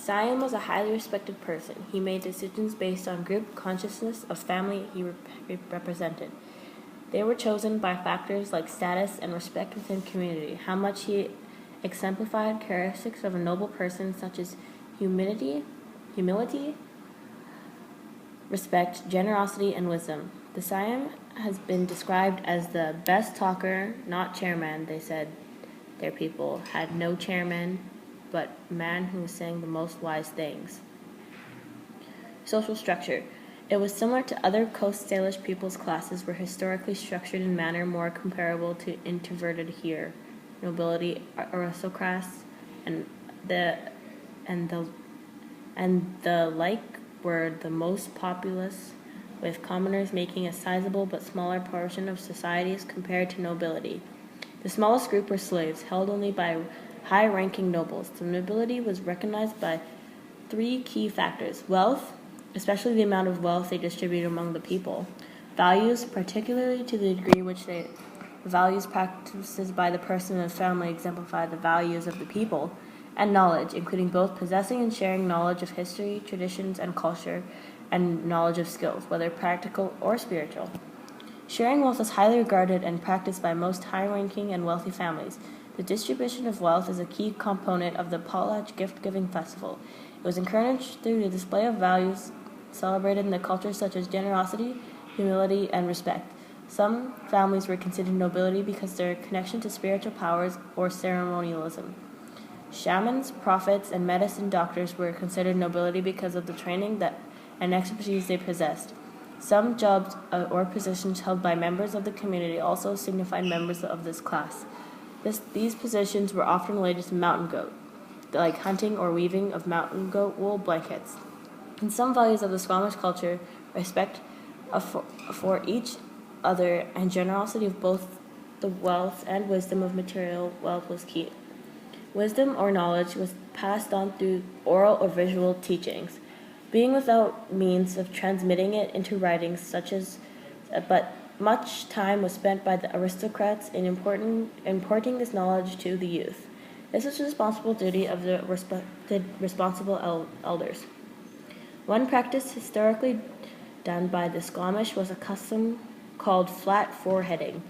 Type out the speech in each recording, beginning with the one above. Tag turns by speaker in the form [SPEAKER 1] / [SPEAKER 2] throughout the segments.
[SPEAKER 1] Siam was a highly respected person. He made decisions based on group consciousness of family he represented. They were chosen by factors like status and respect within community, how much he exemplified characteristics of a noble person such as humility, respect, generosity, and wisdom. The Siam has been described as the best talker, not chairman. They said their people had no chairman, but man who was saying the most wise things. Social structure. It was similar to other Coast Salish peoples' classes were historically structured in manner more comparable to introverted here, nobility, aristocrats, and the like were the most populous, with commoners making a sizable but smaller portion of societies compared to nobility. The smallest group were slaves, held only by high-ranking nobles. The nobility was recognized by three key factors: wealth, especially the amount of wealth they distribute among the people; values, particularly to the degree which the values practiced by the person and family exemplify the values of the people; and knowledge, including both possessing and sharing knowledge of history, traditions, and culture, and knowledge of skills, whether practical or spiritual. Sharing wealth is highly regarded and practiced by most high-ranking and wealthy families. The distribution of wealth is a key component of the potlatch gift-giving festival. It was encouraged through the display of values celebrated in the cultures such as generosity, humility, and respect. Some families were considered nobility because of their connection to spiritual powers or ceremonialism. Shamans, prophets, and medicine doctors were considered nobility because of the training and expertise they possessed. Some jobs or positions held by members of the community also signified members of this class. These positions were often related to mountain goat, like hunting or weaving of mountain goat wool blankets. In some values of the squamish culture, respect for each other and generosity of both the wealth and wisdom of material wealth was key. Wisdom or knowledge was passed on through oral or visual teachings, being without means of transmitting it into writings but much time was spent by the aristocrats in imparting this knowledge to the youth. This was the responsible duty of the responsible elders. One practice historically done by the Squamish was a custom called flat foreheading.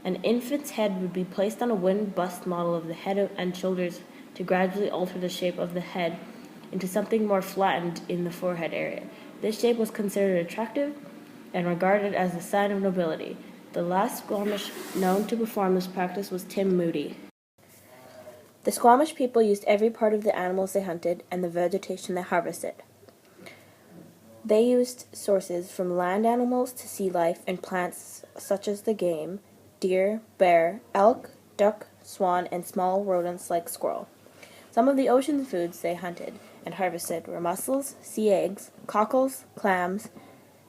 [SPEAKER 1] An infant's head would be placed on a wooden bust model of the head and shoulders to gradually alter the shape of the head into something more flattened in the forehead area. This shape was considered attractive and regarded as a sign of nobility. The last Squamish known to perform this practice was Tim Moody. The Squamish people used every part of the animals they hunted and the vegetation they harvested. They used sources from land animals to sea life and plants such as the game, deer, bear, elk, duck, swan, and small rodents like squirrel. Some of the ocean foods they hunted and harvested were mussels, sea eggs, cockles, clams,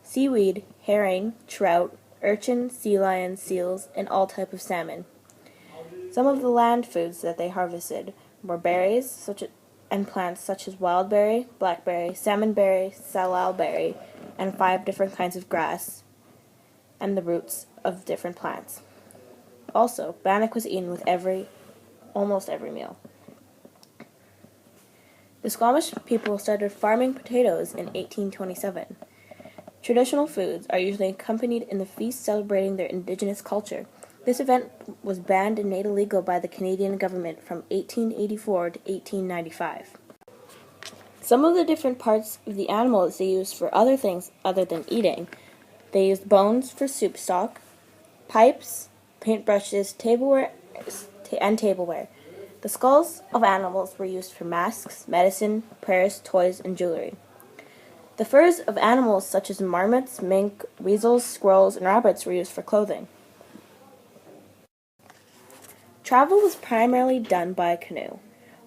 [SPEAKER 1] seaweed, herring, trout, urchin, sea lions, seals, and all type of salmon. Some of the land foods that they harvested were berries and plants such as wildberry, blackberry, salmonberry, salal and 5 different kinds of grass, and the roots of different plants. Also, bannock was eaten with almost every meal. The Squamish people started farming potatoes in 1827. Traditional foods are usually accompanied in the feast celebrating their indigenous culture. This event was banned and made illegal by the Canadian government from 1884 to 1895. Some of the different parts of the animals they used for other things other than eating. They used bones for soup stock, pipes, paintbrushes, tableware. The skulls of animals were used for masks, medicine, prayers, toys, and jewelry. The furs of animals such as marmots, mink, weasels, squirrels, and rabbits were used for clothing. Travel was primarily done by a canoe.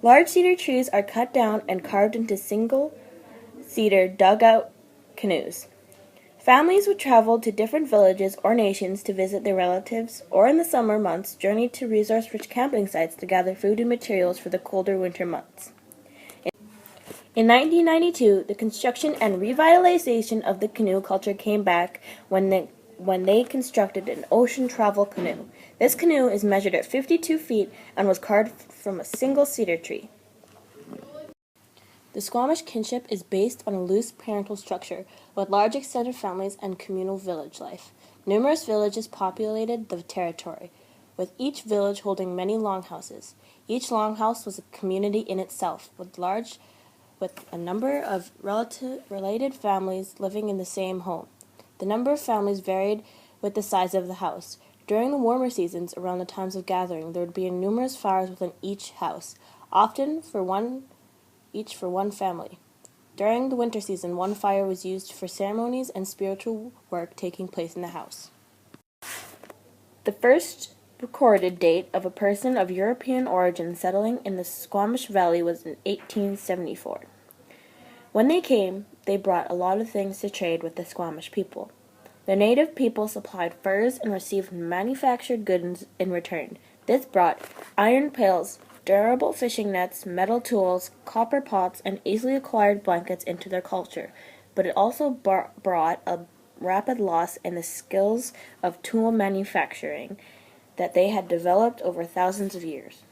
[SPEAKER 1] Large cedar trees are cut down and carved into single cedar dugout canoes. Families would travel to different villages or nations to visit their relatives, or in the summer months, journey to resource-rich camping sites to gather food and materials for the colder winter months. In 1992, the construction and revitalization of the canoe culture came back when they constructed an ocean travel canoe. This canoe is measured at 52 feet and was carved from a single cedar tree. The Squamish kinship is based on a loose parental structure with large extended families and communal village life. Numerous villages populated the territory, with each village holding many longhouses. Each longhouse was a community in itself, with a number of related families living in the same home. The number of families varied with the size of the house. During the warmer seasons, around the times of gathering, there would be numerous fires within each house, often each for one family. During the winter season, one fire was used for ceremonies and spiritual work taking place in the house. The first recorded date of a person of European origin settling in the Squamish Valley was in 1874. When they came, they brought a lot of things to trade with the Squamish people. The native people supplied furs and received manufactured goods in return. This brought iron pails, durable fishing nets, metal tools, copper pots, and easily acquired blankets into their culture, but it also brought a rapid loss in the skills of tool manufacturing that they had developed over thousands of years.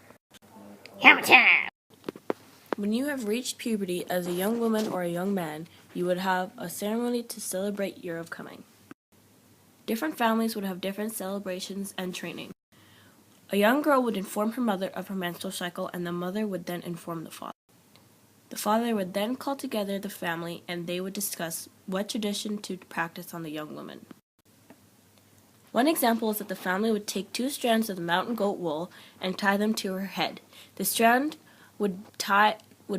[SPEAKER 1] When you have reached puberty as a young woman or a young man, you would have a ceremony to celebrate your coming. Different families would have different celebrations and training. A young girl would inform her mother of her menstrual cycle, and the mother would then inform the father. The father would then call together the family, and they would discuss what tradition to practice on the young woman. One example is that the family would take 2 strands of the mountain goat wool and tie them to her head. The strand would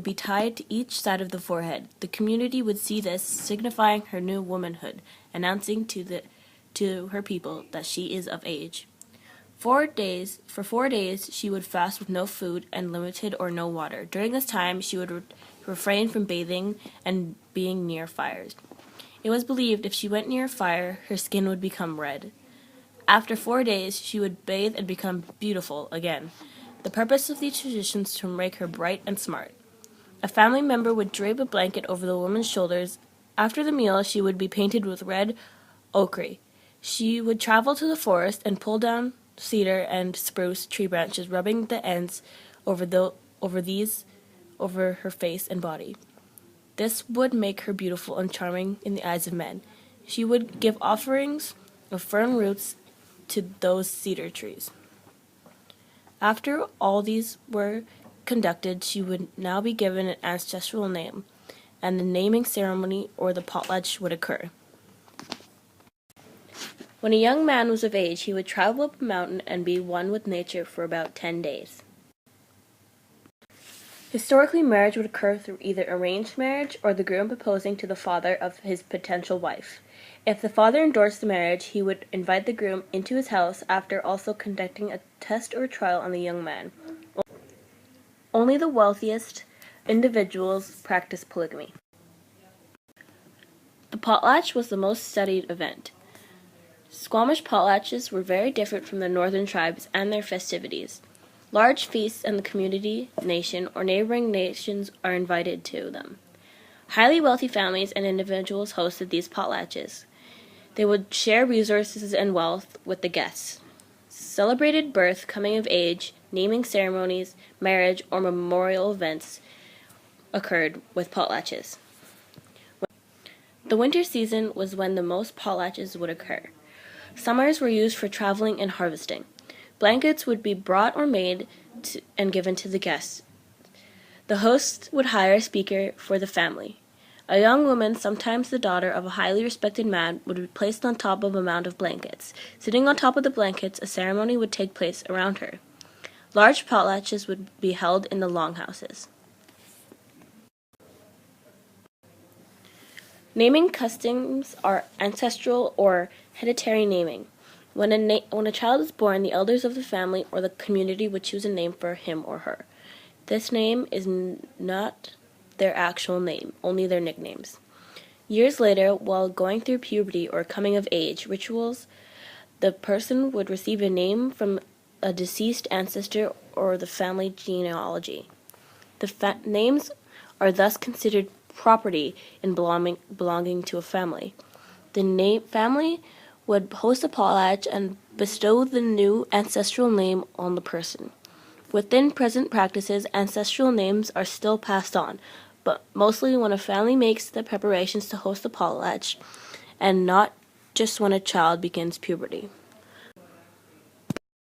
[SPEAKER 1] be tied to each side of the forehead. The community would see this, signifying her new womanhood, announcing to her people that she is of age. For 4 days, she would fast with no food and limited or no water. During this time, she would refrain from bathing and being near fires. It was believed if she went near a fire, her skin would become red. After 4 days, she would bathe and become beautiful again. The purpose of these traditions was to make her bright and smart. A family member would drape a blanket over the woman's shoulders. After the meal, she would be painted with red ochre. She would travel to the forest and pull down cedar and spruce tree branches, rubbing the ends over her face and body. This would make her beautiful and charming in the eyes of men. She would give offerings of fern roots to those cedar trees. After all these were conducted, she would now be given an ancestral name, and the naming ceremony or the potlatch would occur. When a young man was of age, he would travel up a mountain and be one with nature for about 10 days. Historically, marriage would occur through either arranged marriage or the groom proposing to the father of his potential wife. If the father endorsed the marriage, he would invite the groom into his house after also conducting a test or trial on the young man. Only the wealthiest individuals practiced polygamy. The potlatch was the most studied event. Squamish potlatches were very different from the northern tribes and their festivities. Large feasts and the community, nation, or neighboring nations are invited to them. Highly wealthy families and individuals hosted these potlatches. They would share resources and wealth with the guests. Celebrated birth, coming of age, naming ceremonies, marriage, or memorial events occurred with potlatches. The winter season was when the most potlatches would occur. Summers were used for traveling and harvesting. Blankets would be brought or made and given to the guests. The host would hire a speaker for the family. A young woman, sometimes the daughter of a highly respected man, would be placed on top of a mound of blankets. Sitting on top of the blankets, a ceremony would take place around her. Large potlatches would be held in the longhouses. Naming customs are ancestral or hereditary naming. When a child is born, the elders of the family or the community would choose a name for him or her. This name is not their actual name, only their nicknames. Years later, while going through puberty or coming of age rituals, the person would receive a name from a deceased ancestor or the family genealogy. The names are thus considered property in belonging to a family. The family would host a potlatch and bestow the new ancestral name on the person. Within present practices, ancestral names are still passed on, but mostly when a family makes the preparations to host the potlatch, and not just when a child begins puberty.